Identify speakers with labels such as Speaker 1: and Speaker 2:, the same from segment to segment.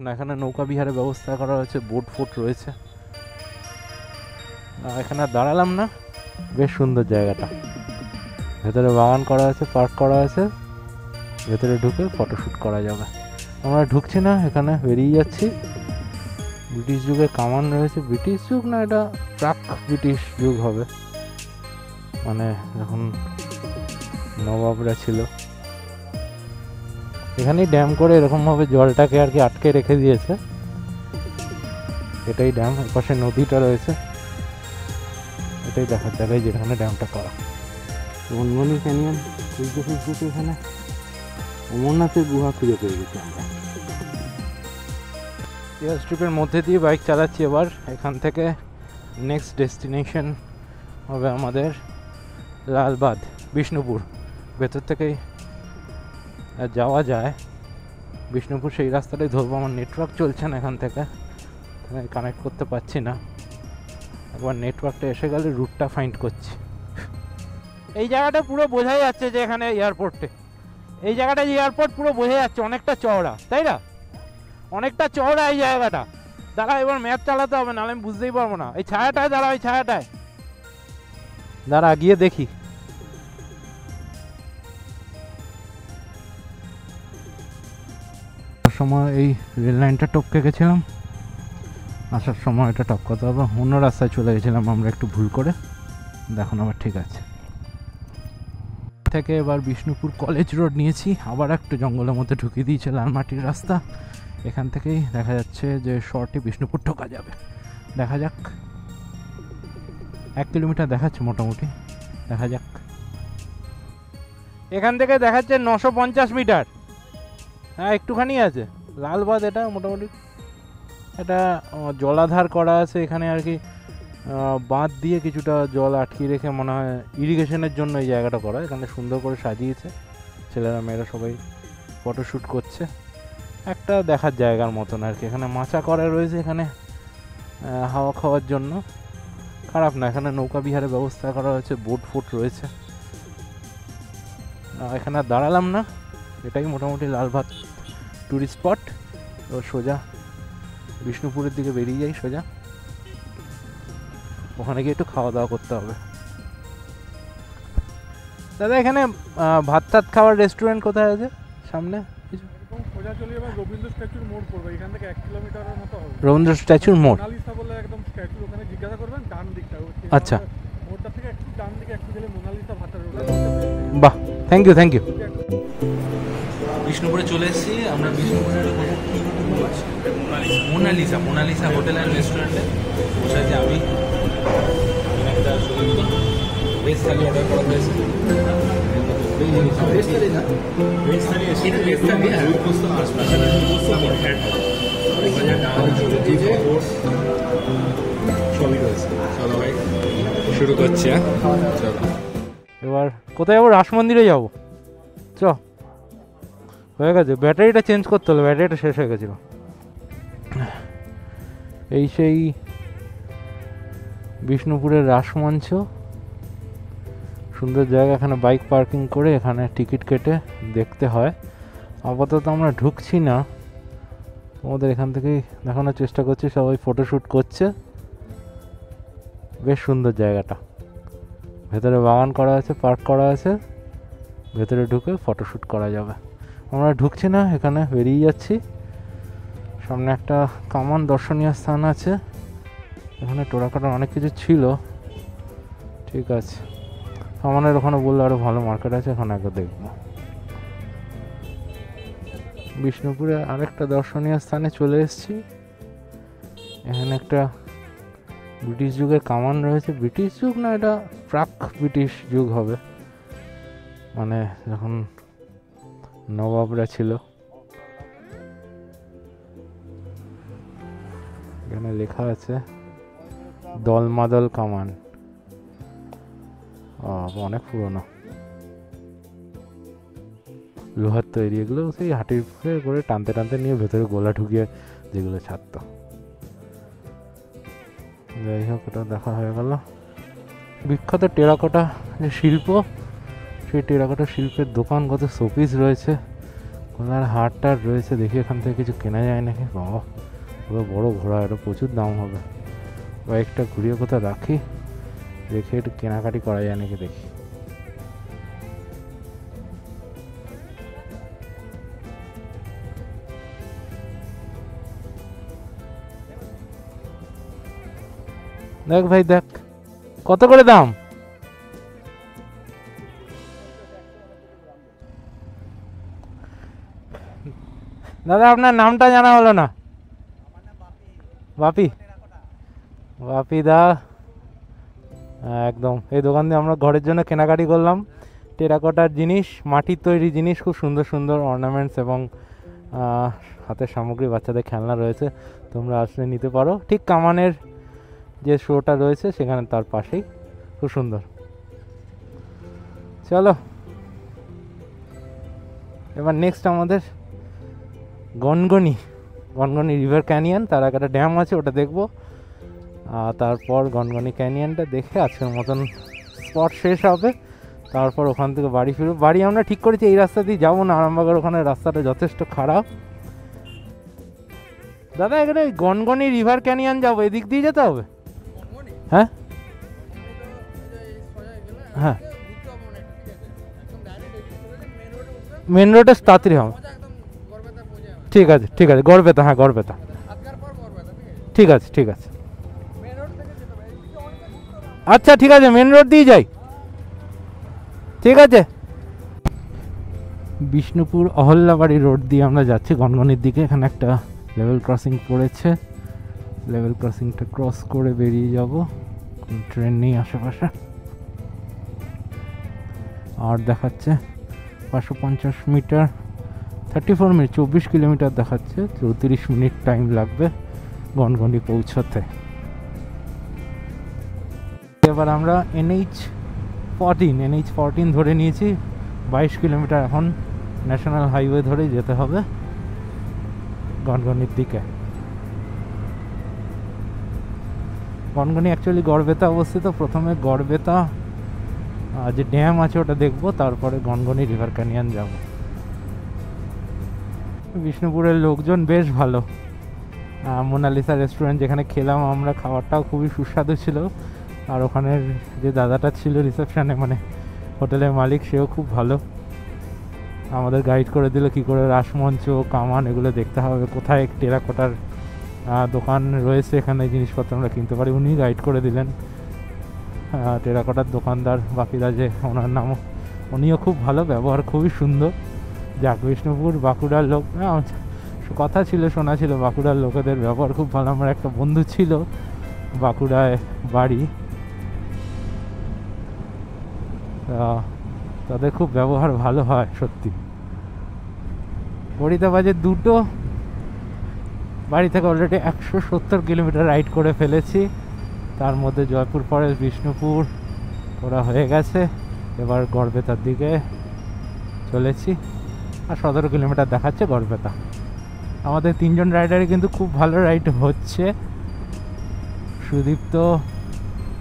Speaker 1: না, এখানে নৌকা বিহারের ব্যবস্থা করা হয়েছে, বোট ফোট রয়েছে। এখানে আর দাঁড়ালাম না, বেশ সুন্দর জায়গাটা। ভেতরে বাগান করা আছে, পার্ক করা আছে, ভেতরে ঢুকে ফটোশ্যুট করা যাবে। আমরা ঢুকছি না, এখানে বেরিয়ে যাচ্ছি। ব্রিটিশ যুগের কামান রয়েছে, ব্রিটিশ যুগ না, এটা প্রাক ব্রিটিশ যুগ হবে, মানে যখন নবাবরা ছিল। এখানেই ড্যাম করে এরকমভাবে জলটাকে আর কি আটকে রেখে দিয়েছে, এটাই ড্যাম। এর পাশে নদীটা রয়েছে, এটাই দেখার জায়গায় যেখানে ড্যামটা করা। বনবনি ক্যানিয়ন খুঁজতে খুঁজতে এখানে অমরনাথের গুহা খুঁজে পেয়ে গেছি আমরা। এয়ার স্ট্রিপের মধ্যে দিয়ে বাইক চালাচ্ছি এবার। এখান থেকে নেক্সট ডেস্টিনেশন হবে আমাদের লালবাদ, বিষ্ণুপুর। ভেতর থেকেই যাওয়া যায় বিষ্ণুপুর, সেই রাস্তাটাই ধরবো। আমার নেটওয়ার্ক চলছে না এখান থেকে, কানেক্ট করতে পারছি না। একবার নেটওয়ার্কটা এসে গেলে রুটটা ফাইন্ড করছি। এই জায়গাটা পুরো বোঝা যাচ্ছে যে এখানে এয়ারপোর্টে, এই জায়গাটা এয়ারপোর্ট পুরো বোঝা যাচ্ছে, অনেকটা চওড়া, তাই না? অনেকটা চওড়া এই জায়গাটা। দাঁড়া, এবার ম্যাপ চালাতে হবে, নাহলে আমি বুঝতেই পারবো না। এই ছায়াটায় দাঁড়া, ওই ছায়াটায় দাঁড়া, গিয়ে দেখি। সময় এই রেল লাইনটা টপকে গেছিলাম, আসার সময় এটা টপকাতে হবে। অন্য রাস্তায় চলে গেছিলাম আমরা একটু ভুল করে, দেখুন আবার ঠিক আছে। থেকে এবার বিষ্ণুপুর কলেজ রোড নিয়েছি, আবার একটু জঙ্গলের মধ্যে ঢুকিয়ে দিয়েছে লাল মাটির রাস্তা। এখান থেকেই দেখা যাচ্ছে যে শর্টে বিষ্ণুপুর ঢোকা যাবে। দেখা যাক, 1 কিলোমিটার দেখাচ্ছে মোটামুটি, দেখা যাক। এখান থেকে দেখাচ্ছে 950 মিটার, হ্যাঁ একটুখানি আছে। লালবাদ এটা মোটামুটি, এটা জলাধার করা আছে এখানে আর কি, বাঁধ দিয়ে কিছুটা জল আটকিয়ে রেখে মনে হয় ইরিগেশনের জন্য এই জায়গাটা করা। এখানে সুন্দর করে সাজিয়েছে, ছেলেরা মেয়েরা সবাই ফটোশ্যুট করছে। একটা দেখার জায়গার মতন আর কি। এখানে মাচা করা রয়েছে, এখানে হাওয়া খাওয়ার জন্য, খারাপ না। এখানে নৌকা বিহারের ব্যবস্থা করা হয়েছে, বোট ফোট রয়েছে। এখানে আর দাঁড়ালাম না, এটাই মোটামুটি লালবাদ ট্যুরিস্ট স্পট। তো সোজা বিষ্ণুপুরের দিকে বেরিয়ে যাই সোজা, ওখানে গিয়ে একটু খাওয়া দাওয়া করতে হবে। দাদা এখানে ভাত টাত খাওয়ার রেস্টুরেন্ট কোথায় আছে সামনে?
Speaker 2: সোজা চলে যাবেন রবীন্দ্র স্ট্যাচুর মোড় পড়বে, এখান থেকে 1 কিলোমিটারের মতো হবে।
Speaker 1: রবীন্দ্র স্ট্যাচুর মোড়,
Speaker 2: মোনালিসা বলে একদম স্ট্যাচু, ওখানে জিজ্ঞাসা করবেন ডান দিকটা।
Speaker 1: আচ্ছা,
Speaker 2: মোড়টা থেকে একটু ডান দিকে একটু গেলে মোনালিসা ভাটার রোড।
Speaker 1: বাহ, থ্যাংক ইউ থ্যাংক ইউ।
Speaker 3: বিষ্ণুপুরে চলে এসেছি আমরা। বিষ্ণুপুরের মোনালিসা হোটেল অ্যান্ড রেস্টুরেন্টে বসে আছি আমি। একটা সুদীপ্ত ভেজ থালি অর্ডার করা হয়েছে। শুরু করছি।
Speaker 1: এবার কোথায় যাবো? রাস মন্দিরে যাবো, চ। হয়ে গেছে, ব্যাটারিটা চেঞ্জ করতে হলো, ব্যাটারিটা শেষ হয়ে গেছিলো। এই সেই বিষ্ণুপুরের রাসমঞ্চ, সুন্দর জায়গা। এখানে বাইক পার্কিং করে এখানে টিকিট কেটে দেখতে হয়। আপাতত আমরা ঢুকছি না, আমাদের এখান থেকেই দেখানোর চেষ্টা করছি। সবাই ফটোশ্যুট করছে, বেশ সুন্দর জায়গাটা। ভেতরে বাগান করা আছে, পার্ক করা আছে, ভেতরে ঢুকে ফটোশ্যুট করা যাবে। আমরা ঢুকছি না, এখানে বেরিয়ে যাচ্ছি। সামনে একটা কামান দর্শনীয় স্থান আছে, এখানে টোরাকাটা অনেক কিছু ছিল। ঠিক আছে, কামানের ওখানে বললে আরও ভালো মার্কেট আছে, এখানে আগে দেখব। বিষ্ণুপুরে আরেকটা দর্শনীয় স্থানে চলে এসেছি। এখানে একটা ব্রিটিশ যুগের কামান রয়েছে, ব্রিটিশ যুগ না, এটা প্রাক ব্রিটিশ যুগ হবে, মানে যখন নবাবরা ছিল। এখানে লেখা আছে দলমাদল কামান, অনেক পুরনো, লোহার তৈরি। এগুলো সেই হাটির করে টানতে টানতে নিয়ে ভেতরে গোলা ঢুকিয়ে যেগুলো ছাড়ত। যাই হোক, ওটা দেখা হয়ে গেল। বিখ্যাত টেরাকোটা যে শিল্প, সেই টেরাকোটা শিল্পের দোকান, কত শোপিস রয়েছে, ঘোড়ার হাটটার রয়েছে, দেখি এখান থেকে কিছু কেনা যায় নাকি। বাবা পুরো বড় ঘোড়া, এটা প্রচুর দাম হবে। বাইকটা ঘুরিয়ে কোথাও রাখি, রেখে একটু কেনাকাটি করা যায় নাকি দেখি। দেখ ভাই দেখ, কত করে দাম? দাদা আপনার নামটা জানা হলো না। বাপি, বাপি দা একদম। এই দোকান দিয়ে আমরা ঘরের জন্য কেনাকাটি করলাম টেরাকোটার জিনিস, মাটির তৈরি জিনিস, খুব সুন্দর সুন্দর অর্নামেন্টস এবং হাতের সামগ্রী, বাচ্চাদের খেলনা রয়েছে। তোমরা আসলে নিতে পারো, ঠিক কামানের যে শোটা রয়েছে সেখানে তার পাশেই, খুব সুন্দর। চলো এবার নেক্সট আমাদের গনগনি, গনগনি রিভার ক্যানিয়ন, তার আগে একটা ড্যাম আছে ওটা দেখবো, তারপর গনগনি ক্যানিয়নটা দেখে আজকের মতন স্পট শেষ হবে। তারপর ওখান থেকে বাড়ি ফিরবো। বাড়ি আমরা ঠিক করেছি এই রাস্তা দিয়ে যাবো না, আরামবাগের ওখানে রাস্তাটা যথেষ্ট খারাপ। দাদা এখানে গনগনি রিভার ক্যানিয়ন যাবো, এদিক দিয়ে যেতে হবে? হ্যাঁ হ্যাঁ, মেন রোডে তাড়াতাড়ি হবে। ঠিক আছে ঠিক আছে, গড়বেতা, হ্যাঁ গড়বেতা, ঠিক আছে ঠিক আছে। আচ্ছা ঠিক আছে, মেন রোড দিয়ে যাই, ঠিক আছে। বিষ্ণুপুর অহল্যাবাড়ি রোড দিয়ে আমরা যাচ্ছি গনগনির দিকে। এখানে একটা লেভেল ক্রসিং পড়েছে, লেভেল ক্রসিংটা ক্রস করে বেরিয়ে যাব। ট্রেন নেই আশেপাশে। আর দেখাচ্ছে 550 মিটার, 34 মিনিট, 24 কিলোমিটার দেখাচ্ছে। 34 মিনিট টাইম লাগবে গনগনি পৌঁছতে। এবার আমরা NH14 ধরে নিয়েছি। 22 কিলোমিটার এখন ন্যাশনাল হাইওয়ে ধরে যেতে হবে গনগনির দিকে। গনগনি অ্যাকচুয়ালি গড়বেতা অবস্থিত। প্রথমে গড়বেতা যে ড্যাম আছে ওটা দেখবো, তারপরে গনগনি রিভার ক্যানিয়ন যাব। বিষ্ণুপুরের লোকজন বেশ ভালো। মোনালিসা রেস্টুরেন্ট যেখানে খেলাম আমরা, খাবারটাও খুবই সুস্বাদু ছিল। আর ওখানের যে দাদাটা ছিল রিসেপশনে, মানে হোটেলের মালিক, সেও খুব ভালো। আমাদের গাইড করে দিল কী করে রাসমঞ্চ, কামান এগুলো দেখতে হবে, কোথায় টেরাকোটার দোকান রয়েছে এখানে জিনিসপত্র আমরা কিনতে পারি, উনি গাইড করে দিলেন। টেরাকোটার দোকানদার বাপিদা যে ওনার নামও, উনিও খুব ভালো, ব্যবহার খুবই সুন্দর। যাক, বিষ্ণুপুর বাঁকুড়ার লোক, কথা ছিল, শোনা ছিল বাঁকুড়ার লোকেদের ব্যবহার খুব ভালো। আমার একটা বন্ধু ছিল বাঁকুড়ায় বাড়ি, তাদের খুব ব্যবহার ভালো হয় সত্যি। ঘড়িতে বাজে 2টো, বাড়ি থেকে অলরেডি 170 কিলোমিটার রাইড করে ফেলেছি। তার মধ্যে জয়পুর ফরেস্ট, বিষ্ণুপুর ওরা হয়ে গেছে। এবার গড়বেতার দিকে চলেছি, আর 17 কিলোমিটার দেখাচ্ছে গড়বেতা। আমাদের 3জন রাইডারে কিন্তু খুব ভালো রাইড হচ্ছে। সুদীপ্ত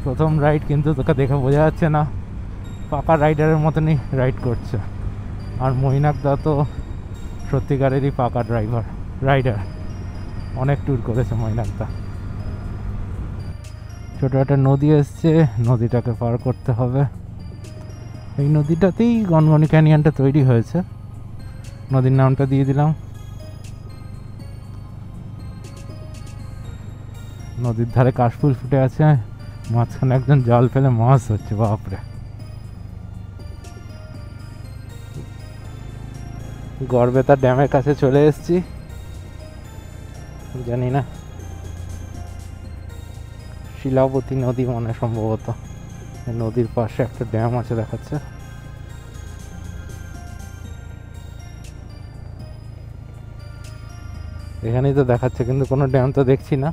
Speaker 1: প্রথম রাইড, কিন্তু তোকে দেখে বোঝা যাচ্ছে না, পাকা রাইডারের মতনই রাইড করছে। আর মৈনাকদা তো সত্যিকারেরই পাকা রাইডার, অনেক ট্যুর করেছে মৈনাকদা। ছোটো একটা নদী এসছে, নদীটাকে পার করতে হবে। এই নদীটাতেই গনগনি ক্যানিয়নটা তৈরি হয়েছে, নদীর নামটা দিয়ে দিলাম। নদীর ধারে কাশফুল ফুটে আছে, মাঝখানে একজন জাল ফেলে মাছ হচ্ছে, বাপরে। গড়বেতা ড্যামের কাছে চলে এসেছি, জানি না শিলাবতী নদী মনে সম্ভবত। নদীর পাশে একটা ড্যাম আছে দেখাচ্ছে। এখানেই তো দেখাচ্ছে, কিন্তু কোনো ড্যাম তো দেখছি না।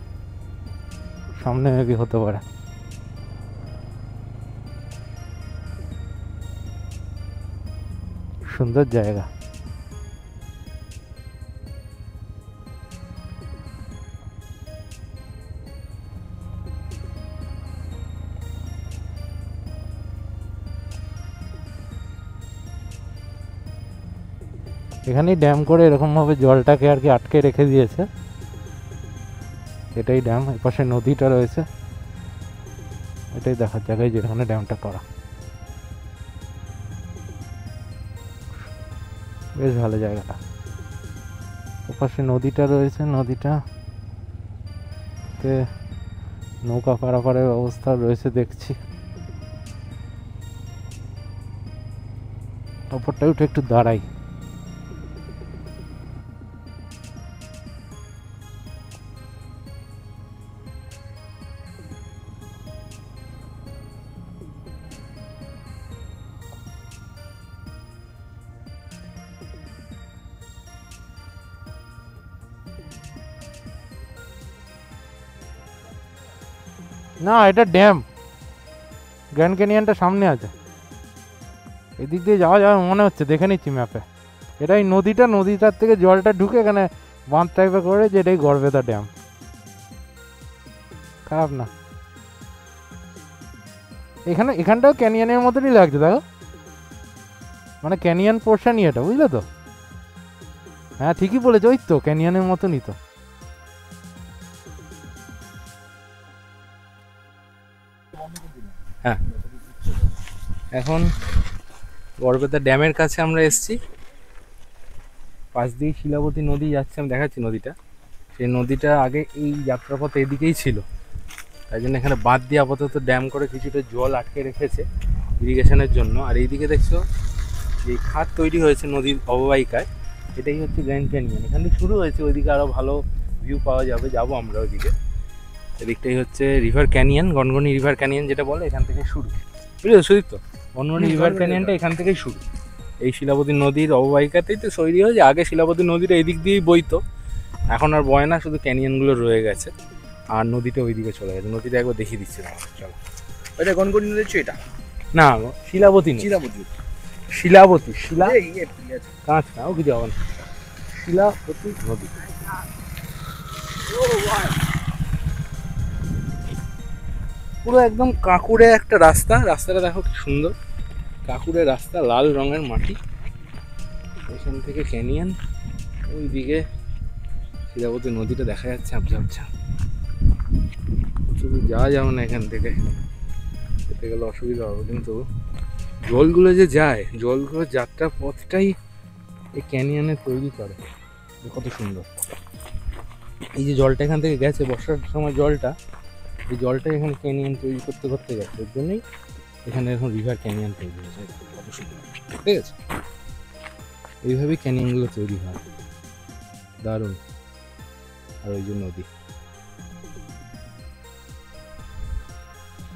Speaker 1: সামনে মেবি হতে পারে। সুন্দর জায়গা। এখানেই ড্যাম করে এরকমভাবে জলটাকে আর কি আটকে রেখে দিয়েছে। এটাই ড্যাম, এপাশে নদীটা রয়েছে, এটাই দেখার জায়গায় যেখানে ড্যামটা করা। বেশ ভালো জায়গাটা। ওপাশে নদীটা রয়েছে, নদীটাতে নৌকা পারাপারের ব্যবস্থা রয়েছে দেখছি। ওপরটা উঠে একটু দাঁড়াই। না, এটা ড্যাম, গ্র্যান্ড ক্যানিয়নটা সামনে আছে, এদিক দিয়ে যাওয়া যাবে মনে হচ্ছে, দেখে নিচ্ছি ম্যাপে। এটাই নদীটার থেকে জলটা ঢুকে এখানে বাঁধ টাইপের করে, যে এটাই গড়বেতা ড্যাম। খারাপ না, এখানটাও ক্যানিয়নের মতনই লাগছে দেখো, মানে ক্যানিয়ন পোর্শনই এটা, বুঝলে তো? হ্যাঁ ঠিকই বলেছো, ওই তো ক্যানিয়নের মতনই তো।
Speaker 3: হ্যাঁ, এখন গড়বেতা ড্যামের কাছে আমরা এসেছি। পাশ দিয়ে শিলাবতী নদী যাচ্ছে, আমি দেখাচ্ছি নদীটা। সেই নদীটা আগে এই যাত্রাপথ এদিকেই ছিল, তাই জন্য এখানে বাঁধ দিয়ে আপাতত ড্যাম করে কিছুটা জল আটকে রেখেছে ইরিগেশনের জন্য। আর এইদিকে দেখছো যে খাত তৈরি হয়েছে নদীর অববাহিকায়, এটাই হচ্ছে গ্র্যান্ড ক্যানিয়ন। এখান থেকে শুরু হয়েছে, ওইদিকে আরও ভালো ভিউ পাওয়া যাবে, যাবো আমরা ওইদিকে। এদিকটাই হচ্ছে river canyon, Gangani river canyon যেটা বলে, এখান থেকে শুরু, বুঝলো সুদীপ? তো গনগনি রিভার ক্যানিয়নটা এখান থেকেই শুরু, এই শিলাবতী নদীর অববাহিকাতেই তো তৈরি হয়েছে। আগে শিলাবতী নদীটা এই দিক দিয়েই বইতো, এখন আর বয় না, শুধু ক্যানিয়নগুলো রয়ে গেছে। আর নদীটা ওইদিকে চলে গেছে, নদীটা একবার দেখিয়ে দিচ্ছি আমাকে, চলো।
Speaker 2: এটা গনগনি নদী হচ্ছে এটা?
Speaker 3: না, শিলাবতী নদী। শিলাবতী, শিলা কাঁচ না, ও কিছু হবে না, শিলাবতী নদী। পুরো একদম কাঁকুড়ে একটা রাস্তা, রাস্তাটা দেখো কি সুন্দর, কাঁকুড়ে রাস্তা, লাল রঙের মাটি, এখান থেকে ক্যানিয়ন, ওইদিকে শিলাবতী নদীটা দেখা যাচ্ছে আবঝা আবঝা। শুধু যাওয়া যাবে না এখান থেকে, যেতে গেলে অসুবিধা হবে, কিন্তু জলগুলো যে যায়, জলগুলো যাত্রা পথটাই এই ক্যানিয়নে তৈরি করে, কত সুন্দর। এই যে জলটা এখান থেকে গেছে বর্ষার সময়, জলটা, এই জলটা এখানে ক্যানিয়ন তৈরি করতে করতে গেছে, এর জন্যই এখানে এখন রিভার ক্যানিয়ন তৈরি হয়েছে, কত সুন্দর, ঠিক আছে? এইভাবেই ক্যানিয়নগুলো তৈরি হয়, দারুণ। আর ওই যে নদী,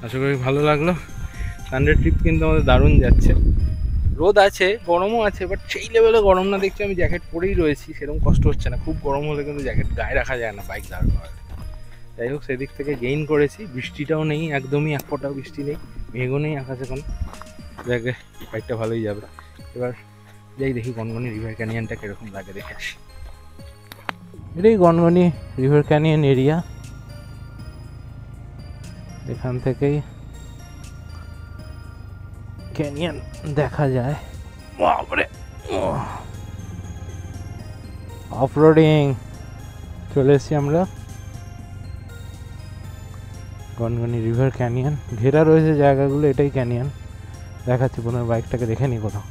Speaker 3: আশা করি ভালো লাগলো। সানডে ট্রিপ কিন্তু আমাদের দারুণ যাচ্ছে। রোদ আছে, গরমও আছে, বাট সেই লেভেলে গরম না, দেখছি আমি জ্যাকেট পরেই রয়েছি, সেরকম কষ্ট হচ্ছে না। খুব গরম হলে কিন্তু জ্যাকেট গায়ে রাখা যায় না বাইক দাঁড় করালে। যাই হোক, সেদিক থেকে গেইন করেছি, বৃষ্টিটাও নেই, একদমই এক ফোঁটাও বৃষ্টি নেই, মেঘও নেই আকাশে কোনো, জায়গায় বাইকটা ভালোই যাবে। এবার যাই দেখি গনগনি রিভার ক্যানিয়নটা কীরকম লাগে, দেখে আসি।
Speaker 1: এটাই গনগনি রিভার ক্যানিয়ন এরিয়া, এখান থেকেই ক্যানিয়ন দেখা যায়। বাপরে, অফরোডিং চলে এসেছি আমরা। গনগনি রিভার ক্যানিয়ন ঘেরা রয়েছে জায়গাগুলো, এটাই ক্যানিয়ন। দেখাচ্ছি, পুনর বাইকটাকে দেখে নি কোথাও।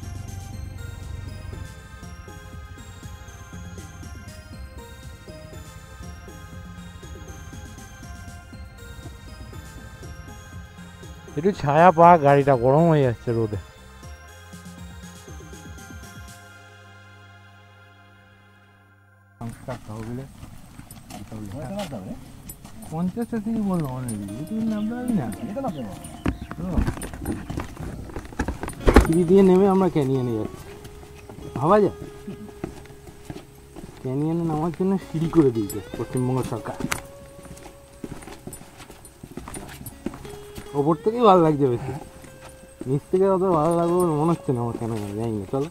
Speaker 1: একটু ছায়া পা, গাড়িটা গরম হয়ে যাচ্ছে রোদে। পঞ্চাশটা থেকে বললো অনেক, তুমি নামতে পারবি না, সিঁড়ি দিয়ে নেমে আমরা ক্যানিয়নে যাচ্ছি, ভাবা যায়? ক্যানিয়নে নামার জন্য সিঁড়ি করে দিয়েছে পশ্চিমবঙ্গ সরকার। ওপর থেকেই ভালো লাগছে বেশি, নিচ থেকে অত ভালো লাগবে বলে মনে হচ্ছে না আমার, কেন যাই না। চলো,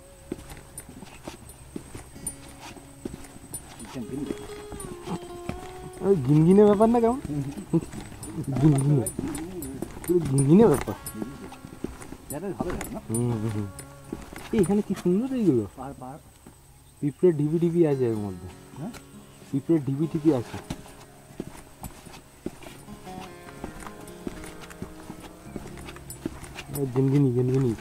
Speaker 1: ওই গিনগিনে ব্যাপার না, কেমন গিনগিনে, গিনগিনে ব্যাপার। এখানে কি সুন্দর এইগুলো,
Speaker 3: পিঁপড়ের ঢিপি ঢিপি আছে এর মধ্যে, হ্যাঁ পিঁপড়ের ঢিপি ঢিপি আছে। গিনগিনি গিনগিনি,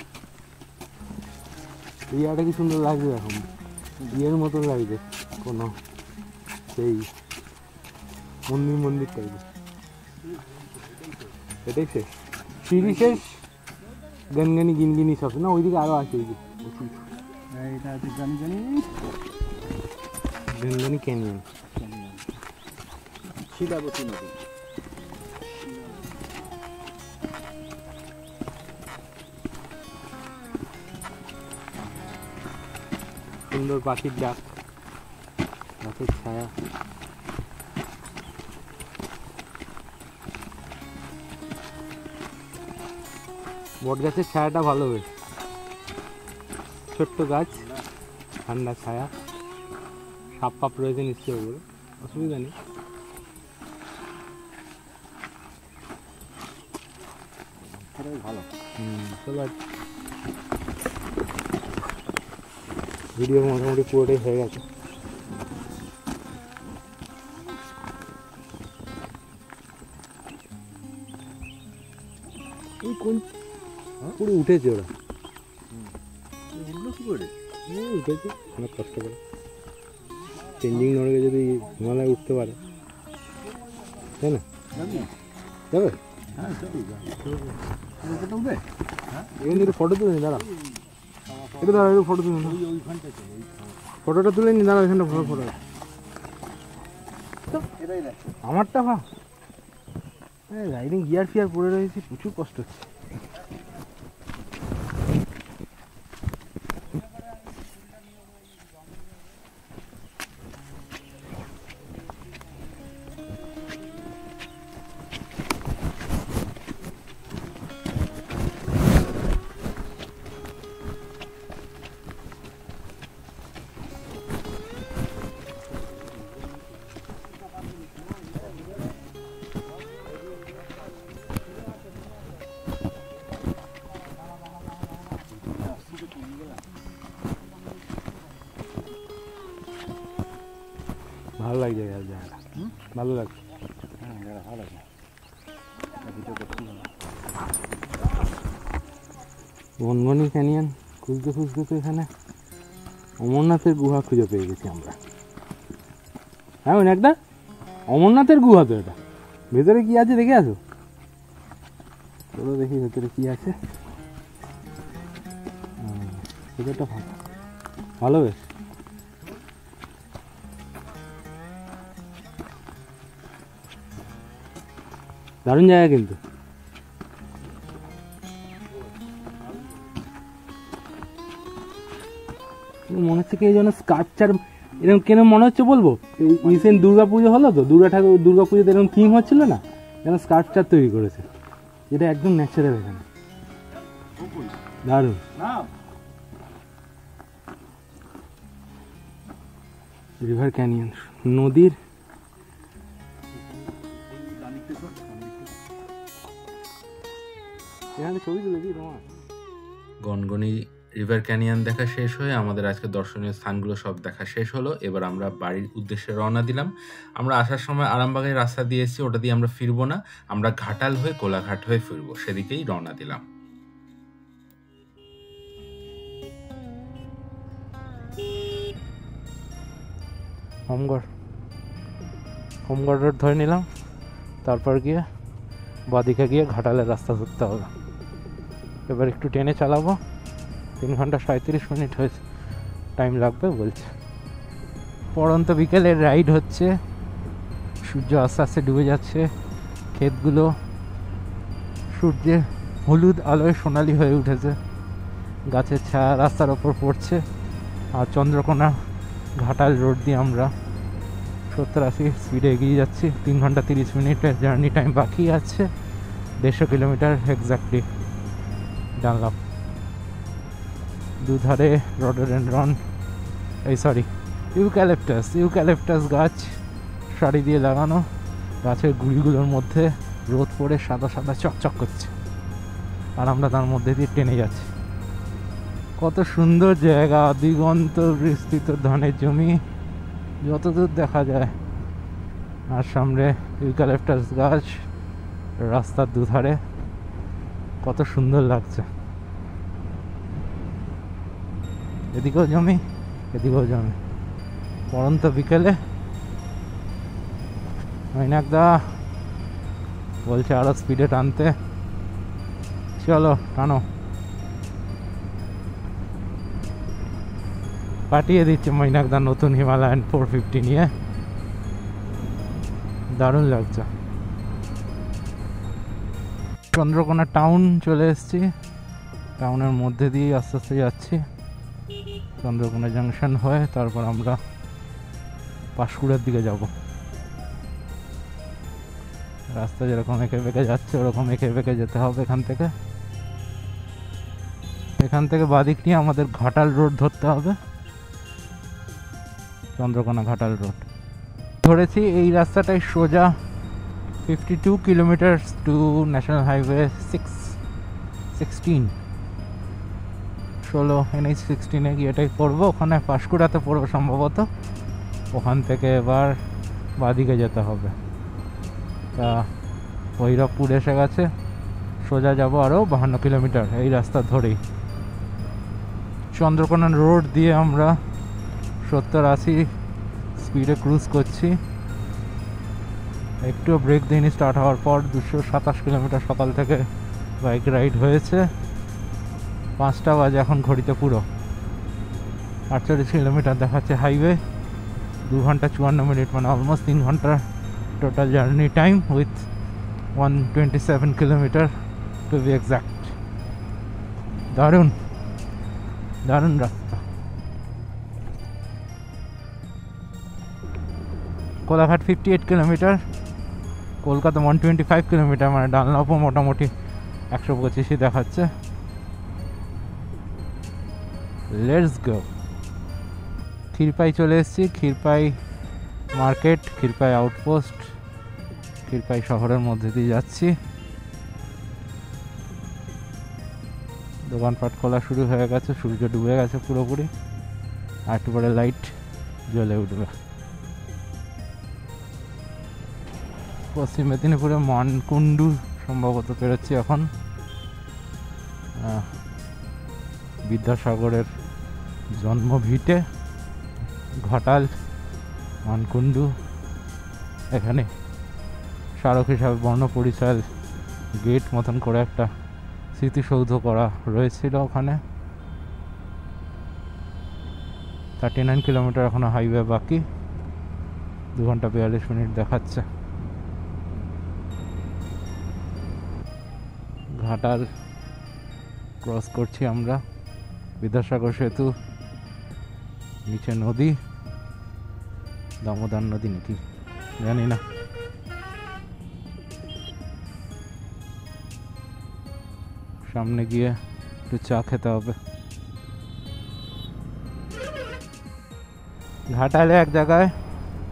Speaker 3: এই জায়গাটা কি সুন্দর লাগছে এখন, বিয়ের মতন লাগছে, কোনো সেই মন্দির মন্দির টাইপের। এটাই শেষ, সিঁড়ি শেষ, গনগনি গিনগিনি সব না, ওইদিকে আরো আছে, ওইদিকে
Speaker 2: এটা আছে গনগনি
Speaker 3: গনগনি ক্যানিয়ন।
Speaker 2: শিলাবতী নদী।
Speaker 3: সুন্দর পাখির ডাক, গাছের ছায়া, বট গাছের ছায়াটা ভালো, বেশ ছোট্ট গাছ, ঠান্ডা ছায়া, সাপ পাপ রয়েছে নিশ্চয়ই ওপরে, অসুবিধা নেই।
Speaker 2: ভালো
Speaker 3: চলো ভিডিও মোটামুটি পুরোটাই হয়ে গেছে। এই কোন পুরো উঠেছে ওরা,
Speaker 2: কি করে
Speaker 3: উঠেছে অনেক কষ্ট করে। চেঞ্জিং নড়কে যদি হিমালয় উঠতে পারে, তাই না? যাবে
Speaker 2: হ্যাঁ
Speaker 3: এখান থেকে ফটো তুলে নি, দাঁড়া একটু দাঁড়া, একটু ফটো তুলে নি, ফটোটা তুলে নি, দাঁড়া এখানটা ভালো ফটো আছে। আমারটা ভা রাইডিং গিয়ার ফিয়ার পরে রয়েছে, প্রচুর কষ্ট হচ্ছে। ভালো লাগছে জায়গাটা, ভালো লাগছে।
Speaker 2: ভালো আছে,
Speaker 3: গনগনি ক্যানিয়ন খুঁজতে খুঁজতে তো এখানে অমরনাথের গুহা খুঁজে পেয়ে গেছি আমরা। হ্যাঁ একটা অমরনাথের গুহা তো, এটা ভেতরে কি আছে দেখে আসো, চলো দেখি ভেতরে কি আছে। ভেতরটা ভালো, ভালো বেশ, দারুণ জায়গা কিন্তু। মনে হচ্ছে কি যেন স্কাল্পচার এরকম কেন মনে হচ্ছে বলবো, রিসেন্ট দুর্গা পুজো হলো তো, দুর্গা পুজোতে এরকম থিম হচ্ছিল না, যেন স্কাল্পচার তৈরি করেছে, যেটা একদম ন্যাচারাল এখানে, দারুণ। রিভার ক্যানিয়ন, নদীর এখানে ছবি তুলেছি তোমার। গনগনি রিভার ক্যানিয়ন দেখা শেষ হয়ে আমাদের আজকে দর্শনীয় স্থানগুলো সব দেখা শেষ হলো। এবার আমরা বাড়ির উদ্দেশ্যে রওনা দিলাম। আমরা আসার সময় আরামবাগের রাস্তা দিয়ে এসেছি, ওটা দিয়ে আমরা ফিরবো না, আমরা ঘাটাল হয়ে কোলাঘাট হয়ে ফিরবো, সেদিকেই রওনা দিলাম। হোমগড় রোড ধরে নিলাম, তারপর গিয়ে বাদিকে গিয়ে ঘাটালের রাস্তা ধরতে হবে। এবার একটু ট্রেনে চালাবো, 3 ঘন্টা 37 মিনিট হয়েছে, টাইম লাগবে বলছে। পড়ন্ত বিকেলের রাইড হচ্ছে, সূর্য আস্তে আস্তে ডুবে যাচ্ছে, ক্ষেতগুলো সূর্যের হলুদ আলোয় সোনালি হয়ে উঠেছে, গাছের ছায়া রাস্তার ওপর পড়ছে, আর চন্দ্রকোনা ঘাটাল রোড দিয়ে আমরা 70-80 স্পিডে এগিয়ে যাচ্ছি। 3 ঘন্টা 30 মিনিটের জার্নি টাইম বাকি আছে, 150 কিলোমিটার এক্স্যাক্টলি ডানলাম। দুধারে রডোডেনড্রন, ইউক্যালিপটাস গাছ সারি দিয়ে লাগানো, গাছের গুঁড়িগুলোর মধ্যে রোদ পড়ে সাদা সাদা চকচক করছে, আর আমরা তার মধ্যে দিয়ে টেনে যাচ্ছি।
Speaker 1: কত সুন্দর জায়গা, দিগন্ত বিস্তৃত ধানের জমি যতদূর দেখা যায়, আর সামনে ইউক্যালিপটাস গাছ রাস্তার দুধারে, কত সুন্দর লাগছে। এদিকেও জমি, এদিকেও জমি। পরন্ত বিকেলে মৈনাকদা বলছে আরো স্পিডে টানতে। চলো টানো। পাঠিয়ে দিচ্ছে মৈনাকদা নতুন হিমালয়ান 450 নিয়ে, দারুণ লাগছে। চন্দ্রকোনা টাউন চলে এসেছি, টাউনের মধ্যে দিয়ে আস্তে আস্তে যাচ্ছি। চন্দ্রকোনা জাংশন হয়ে তারপর আমরা পাঁশকুড়ার দিকে যাব। রাস্তা যেরকম এঁকে বেঁকে যাচ্ছে ওরকম এঁকে বেঁকে যেতে হবে এখান থেকে। এখান থেকে বাদিক নিয়ে আমাদের ঘাটাল রোড ধরতে হবে, চন্দ্রকোনা ঘাটাল রোড ধরেছি। এই রাস্তাটাই সোজা 52 kilometre to national highway 16 NH 16-এ গিয়ে এটাই পড়বো। ওখানে পাঁশকুড়াতে পড়বো সম্ভবত, ওখান থেকে এবার বাদিকে যেতে হবে। তা ভৈরবপুর এসে গেছে, সোজা যাব আরও 52 কিলোমিটার এই রাস্তা ধরেই। চন্দ্রকোনা রোড দিয়ে আমরা 70-80 স্পিডে ক্রুজ করছি। একটু ব্রেক দিইনি স্টার্ট হওয়ার পর। 227 কিলোমিটার সকাল থেকে বাইক রাইড হয়েছে। 5টা বাজে এখন ঘড়িতে, পুরো 48 কিলোমিটার দেখাচ্ছে হাইওয়ে। 2 ঘন্টা 54 মিনিট, মানে অলমোস্ট 3 ঘন্টার total journey time with 127 kilometre to be exact. দারুণ দারুণ রাস্তা। কোলাঘাট 58 কিলোমিটার, কলকাতা 125 কিলোমিটার, মানে ডানলপও মোটামুটি 125 দেখাচ্ছে। Let's go. ক্ষীরপাই চলে এসেছি, ক্ষীরপাই মার্কেট, ক্ষীরপাই আউটপোস্ট, ক্ষীরপাই শহরের মধ্যে দিয়ে যাচ্ছি। দোকানপাট খোলা শুরু হয়ে গেছে, সূর্য ডুবে গেছে পুরোপুরি, আর একটু পরে লাইট জ্বলে উঠবে। পশ্চিম মেদিনীপুরে মানকুণ্ডু সম্ভবত পেরোচ্ছি এখন। বিদ্যাসাগরের জন্মভিটে ঘাটাল মানকুণ্ডু, এখানে স্মারক হিসাবে বর্ণ পরিচয় গেট মতন করে একটা স্মৃতিসৌধ করা রয়েছিল ওখানে। 39 কিলোমিটার এখনো হাইওয়ে বাকি, 2 ঘন্টা 42 মিনিট দেখাচ্ছে। ঘাটাল ক্রস করছি আমরা, বিদ্যাসাগর সেতু, নিচে নদী, দামোদর নদী নাকি জানি না। সামনে গিয়ে একটু চা খেতে হবে। ঘাটালে এক জায়গায়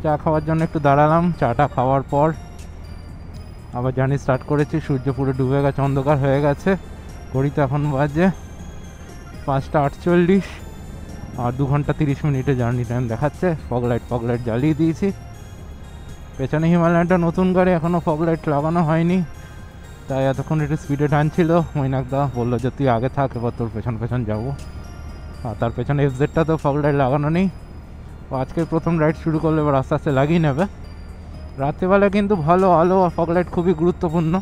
Speaker 1: চা খাওয়ার জন্য একটু দাঁড়ালাম। চাটা খাওয়ার পর আবার জার্নি স্টার্ট করেছি। সূর্য পুরো ডুবে গেছে, অন্ধকার হয়ে গেছে। ঘড়িতে এখন বাজে 5টা 48, আর 2 ঘন্টা 30 মিনিটে জার্নি টাইম দেখাচ্ছে। ফগ লাইট জ্বালিয়ে দিয়েছি। পেছনে হিমালয়ানটা নতুন গাড়ি, এখনও ফগ লাইট লাগানো হয়নি, তাই এতক্ষণ একটু স্পিডে টানছিল। মৈনাকদা বললো যে তুই আগে থাক, এবার তোর পেছন পেছন যাবো। আর তার পেছনে FZ-টা তো ফগ লাইট লাগানো নেই। আজকে প্রথম রাইড শুরু করলে এবার আস্তে আস্তে লাগিয়ে নেবে। রাত্রিবেলা কিন্তু ভালো আলো আর ফগ লাইট খুবই গুরুত্বপূর্ণ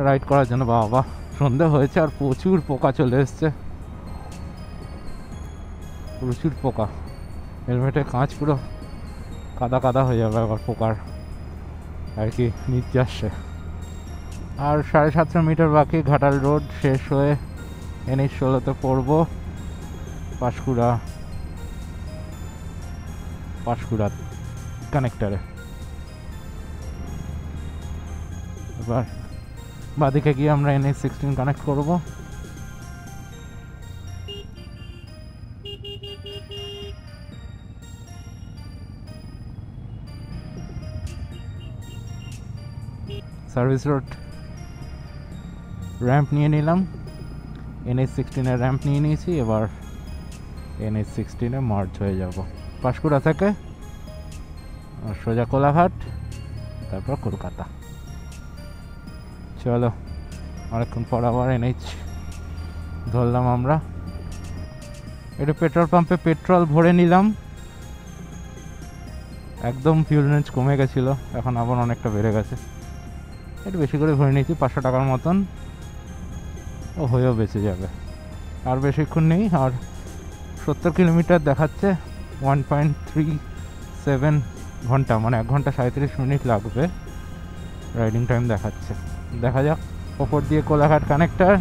Speaker 1: রাইড করার জন্য। বাবা সন্ধে হয়েছে আর প্রচুর পোকা চলে এসছে, প্রচুর পোকা। হেলমেটের কাঁচ পুরো কাদা কাদা হয়ে যাবে আবার পোকার আর কি নির্যাসে। আর 750 মিটার বাকি, ঘাটাল রোড শেষ হয়ে NH 16-তে পড়বো পাঁশকুড়া কানেক্টারে। এবার বাদিকে গিয়ে আমরা NH 16 কানেক্ট করবো। সার্ভিস রোড র্যাম্প নিয়ে নিলাম, NH16 র্যাম্প নিয়ে নিয়েছি, এবার NH16 মার্জ হয়ে যাব। পাঁশকুড়া থেকে সোজা কোলাঘাট, তারপর কলকাতা। চলো অনেকক্ষণ পর আবার NH ধরলাম আমরা। এটা পেট্রোল পাম্পে পেট্রোল ভরে নিলাম, একদম ফিউল রেঞ্জ কমে গেছিলো, এখন আবার অনেকটা বেড়ে গেছে। একটু বেশি করে ভরে নিয়েছি, 500 টাকার মতন, ও হয়েও বেঁচে যাবে। আর বেশিক্ষণ নেই, আর 70 কিলোমিটার দেখাচ্ছে, 1.37 ঘন্টা, মানে 1 ঘন্টা 37 মিনিট লাগবে রাইডিং টাইম দেখাচ্ছে। দেখা যাক। ওপর দিয়ে কোলাঘাট কানেক্টার,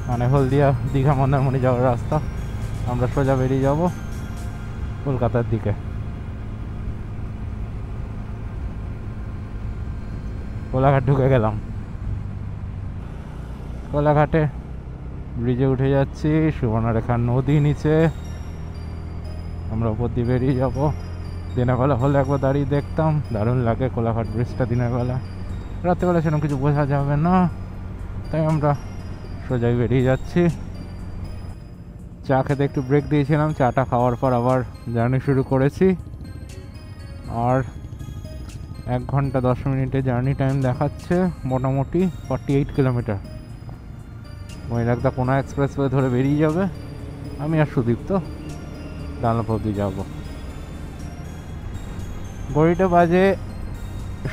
Speaker 1: মানে হলদিয়া দীঘা মন্দারমণি যাওয়ার রাস্তা। আমরা সোজা বেরিয়ে যাব কলকাতার দিকে। কোলাঘাট ঢুকে গেলাম, কোলাঘাটে ব্রিজে উঠে যাচ্ছি, সুবর্ণরেখা নদী নিচে, আমরা ওপর দিয়ে বেরিয়ে যাব। দিনের বেলা হলে একবার দাঁড়িয়ে দেখতাম, দারুণ লাগে কোলাঘাট ব্রিজটা দিনের বেলা। রাত্রেবেলা সেরকম কিছু বোঝা যাবে না, তাই আমরা সোজাই বেরিয়ে যাচ্ছি। চা খেতে একটু ব্রেক দিয়েছিলাম, চাটা খাওয়ার পর আবার জার্নি শুরু করেছি। আর 1 ঘন্টা 10 মিনিটে জার্নি টাইম দেখাচ্ছে, মোটামুটি 48 কিলোমিটার। মৈরাগদা কোনা এক্সপ্রেসওয়ে ধরে বেরিয়ে যাবে, আমি আর সুদীপ্ত ডানলপ অবধি যাব। ঘড়িটা বাজে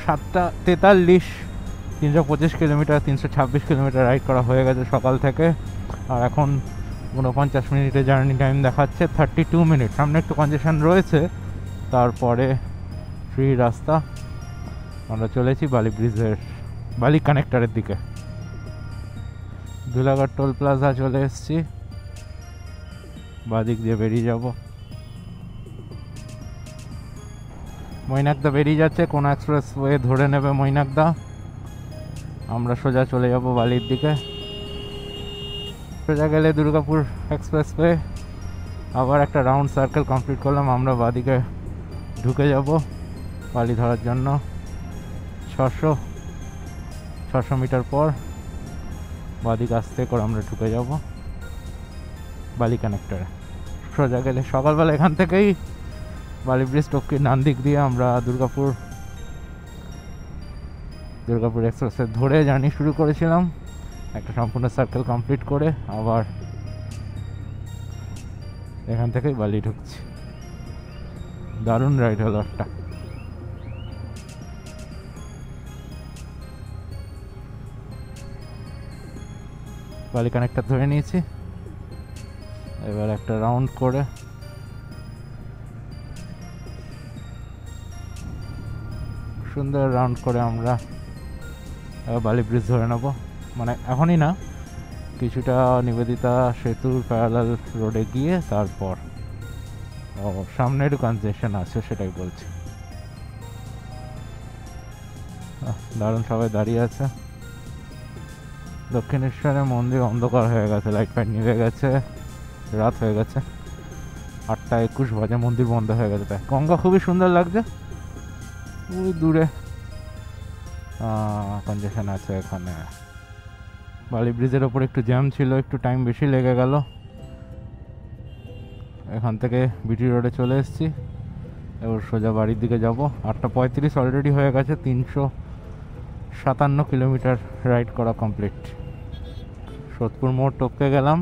Speaker 1: 7:43, 325 কিলোমিটার 326 কিলোমিটার রাইড করা হয়ে গেছে সকাল থেকে। আর এখন 49 মিনিটে জার্নি টাইম দেখাচ্ছে, 32 মিনিট। সামনে একটু কনজেশন রয়েছে, তারপরে ফ্রি রাস্তা। আমরা চলেছি বালি ব্রিজের, বালি কানেক্টারের দিকে। ধুলাগড় টোল প্লাজা চলে এসেছি, বাদিক দিয়ে বেরিয়ে যাব। মৈনাকদা বেরিয়ে যাচ্ছে, কোনা এক্সপ্রেসওয়ে ধরে নেবে মৈনাকদা। আমরা সোজা চলে যাব বালির দিকে। সোজা গেলে দুর্গাপুর এক্সপ্রেসওয়ে, আবার একটা রাউন্ড সার্কেল কমপ্লিট করলাম। আমরা বাদিকে ঢুকে যাব বালি ধরার জন্য। 600 মিটার পর বাদিক আসতে করে আমরা ঢুকে যাব বালি কানেক্টারে। সোজা গেলে সকালবেলা এখান থেকেই বালি ব্রিজ টপকে ডান দিক দিয়ে আমরা দুর্গাপুর এক্সপ্রেসে ধরে জার্নি শুরু করেছিলাম। একটা সম্পূর্ণ সার্কেল কমপ্লিট করে আবার এখান থেকেই বালি ঢুকছি। দারুণ রাইড হলো একটা। বালি কানেক্টার ধরে নিয়েছি, এবার একটা রাউন্ড করে সুন্দর রাউন্ড করে আমরা বালি ব্রিজ ধরে নেব। মানে এখনই না, কিছুটা নিবেদিতা সেতুর প্যারালাল রোডে গিয়ে তারপর। সামনে একটু কনজেশন আছে, সেটাই বলছি। দারুণ সবাই দাঁড়িয়ে আছে। দক্ষিণেশ্বরের মন্দির অন্ধকার হয়ে গেছে, লাইট ফাইট নিভে গেছে, রাত হয়ে গেছে। 8:21 বাজে, মন্দির বন্ধ হয়ে গেছে। তাই গঙ্গা খুবই সুন্দর লাগছে, ওই দূরে কনজেশন আছে এখানে। বালি ব্রিজের ওপর একটু জ্যাম ছিল, একটু টাইম বেশি লেগে গেল। এখান থেকে বিটি রোডে চলে এসেছি, এবার সোজা বাড়ির দিকে যাব। 8:35 অলরেডি হয়ে গেছে, 357 কিলোমিটার রাইড করা কমপ্লিট। সোদপুর মোড় টপকে গেলাম,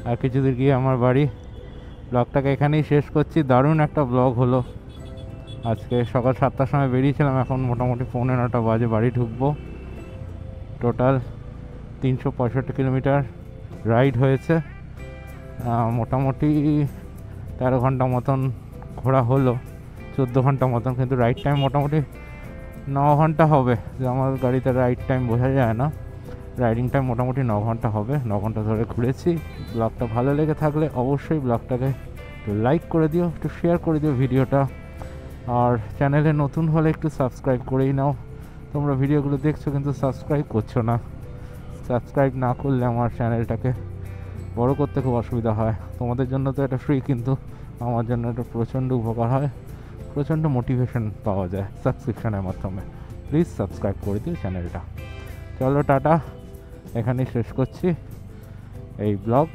Speaker 1: আর কিছু দূর গিয়ে আমার বাড়ি। ব্লগটাকে এখানেই শেষ করছি। দারুণ একটা ব্লগ হলো আজকে। সকাল 7টার সময় বেরিয়েছিলাম, এখন মোটামুটি 9:15 বাজে বাড়ি ঢুকবো। টোটাল 365 কিলোমিটার রাইড হয়েছে, মোটামুটি 13 ঘন্টা মতন ঘোরা হলো, 14 ঘন্টা মতন। কিন্তু রাইড টাইম মোটামুটি 9 ঘন্টা হবে, যে আমার গাড়িতে রাইড টাইম বোঝা যায় না। রাইডিং টাইম মোটামুটি 9 ঘন্টা হবে, 9 ঘন্টা ধরে ঘুরেছি। ব্লগটা ভালো লেগে থাকলে অবশ্যই ব্লগটাকে একটু লাইক করে দিও, একটু শেয়ার করে দিও ভিডিওটা। আর চ্যানেলে নতুন হলে একটু সাবস্ক্রাইব করেই নাও। তোমরা ভিডিওগুলো দেখছো কিন্তু সাবস্ক্রাইব করছো না। সাবস্ক্রাইব না করলে আমার চ্যানেলটাকে বড় করতে খুব অসুবিধা হয়। তোমাদের জন্য তো এটা ফ্রি, কিন্তু আমার জন্য এটা প্রচণ্ড উপকার হয়, প্রচণ্ড মোটিভেশন পাওয়া যায় সাবস্ক্রিপশনের মাধ্যমে। প্লিজ সাবস্ক্রাইব করে দিও চ্যানেলটা। চলো টাটা, এখানেই শেষ করছি। এই ব্লক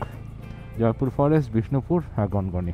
Speaker 1: জয়পুর ফরেস্ট, বিষ্ণুপুর আর গনগনি।